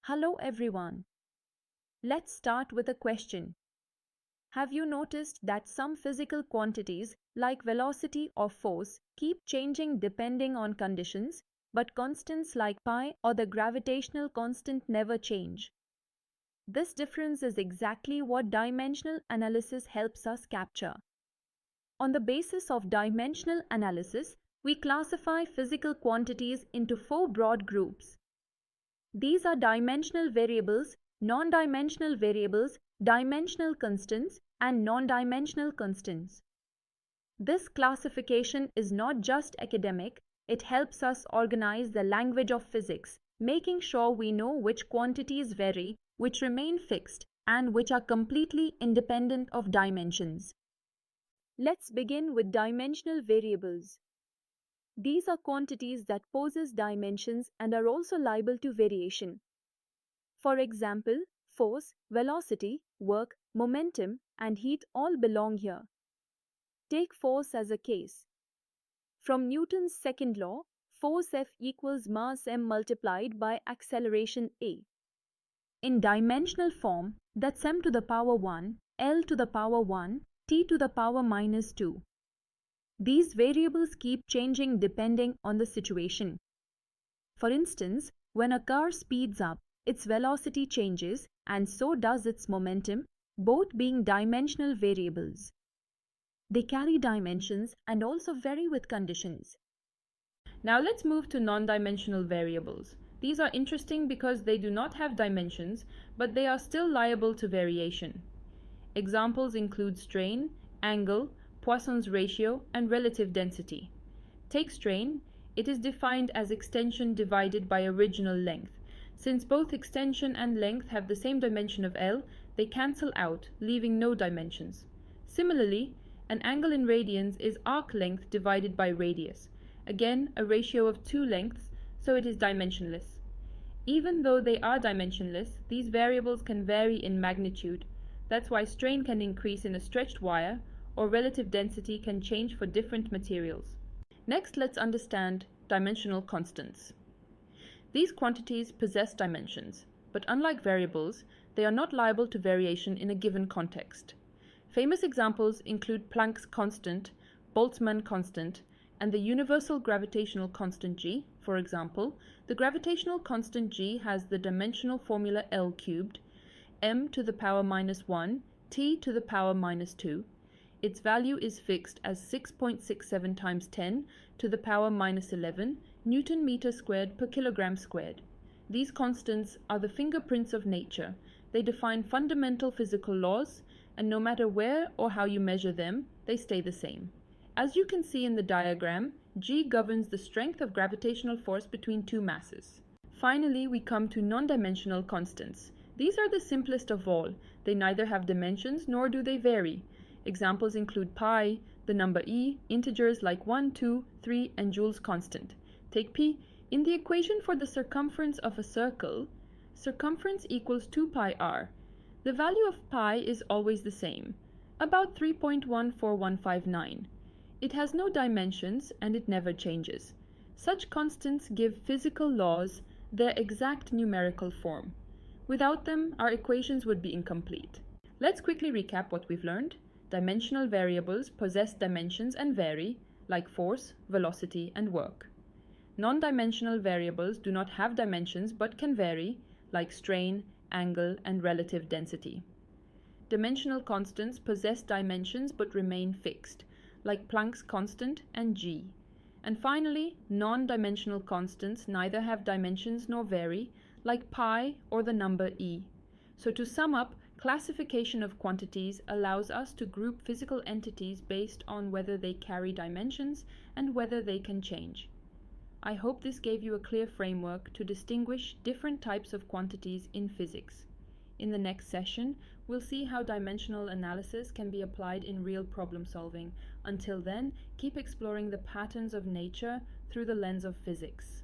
Hello everyone. Let's start with a question. Have you noticed that some physical quantities, like velocity or force, keep changing depending on conditions, but constants like pi or the gravitational constant never change? This difference is exactly what dimensional analysis helps us capture. On the basis of dimensional analysis, we classify physical quantities into four broad groups. These are dimensional variables, non-dimensional variables, dimensional constants, and non-dimensional constants. This classification is not just academic, it helps us organize the language of physics, making sure we know which quantities vary, which remain fixed, and which are completely independent of dimensions. Let's begin with dimensional variables. These are quantities that possess dimensions and are also liable to variation. For example, force, velocity, work, momentum, and heat all belong here. Take force as a case. From Newton's second law, force F equals mass m multiplied by acceleration a. In dimensional form, that's m to the power 1, L to the power 1, t to the power minus 2. These variables keep changing depending on the situation. For instance, when a car speeds up, its velocity changes and so does its momentum, both being dimensional variables. They carry dimensions and also vary with conditions. Now let's move to non-dimensional variables. These are interesting because they do not have dimensions, but they are still liable to variation. Examples include strain, angle, Poisson's ratio, and relative density. Take strain. It is defined as extension divided by original length. Since both extension and length have the same dimension of L, they cancel out, leaving no dimensions. Similarly, an angle in radians is arc length divided by radius. Again, a ratio of two lengths, so it is dimensionless. Even though they are dimensionless, these variables can vary in magnitude. That's why strain can increase in a stretched wire, or relative density can change for different materials. Next, let's understand dimensional constants. These quantities possess dimensions, but unlike variables, they are not liable to variation in a given context. Famous examples include Planck's constant, Boltzmann constant, and the universal gravitational constant g. For example, the gravitational constant g has the dimensional formula L cubed, m to the power minus 1, t to the power minus 2. Its value is fixed as 6.67 times 10 to the power minus 11 Newton meter squared per kilogram squared. These constants are the fingerprints of nature. They define fundamental physical laws, and no matter where or how you measure them, they stay the same. As you can see in the diagram, G governs the strength of gravitational force between two masses. Finally, we come to non-dimensional constants. These are the simplest of all. They neither have dimensions nor do they vary. Examples include pi, the number e, integers like 1, 2, 3, and Joule's constant. Take p. In the equation for the circumference of a circle, circumference equals 2 pi r. The value of pi is always the same, about 3.14159. It has no dimensions and it never changes. Such constants give physical laws their exact numerical form. Without them, our equations would be incomplete. Let's quickly recap what we've learned. Dimensional variables possess dimensions and vary, like force, velocity, and work. Non-dimensional variables do not have dimensions but can vary, like strain, angle, and relative density. Dimensional constants possess dimensions but remain fixed, like Planck's constant and g. And finally, non-dimensional constants neither have dimensions nor vary, like pi or the number e. So to sum up, classification of quantities allows us to group physical entities based on whether they carry dimensions and whether they can change. I hope this gave you a clear framework to distinguish different types of quantities in physics. In the next session, we'll see how dimensional analysis can be applied in real problem solving. Until then, keep exploring the patterns of nature through the lens of physics.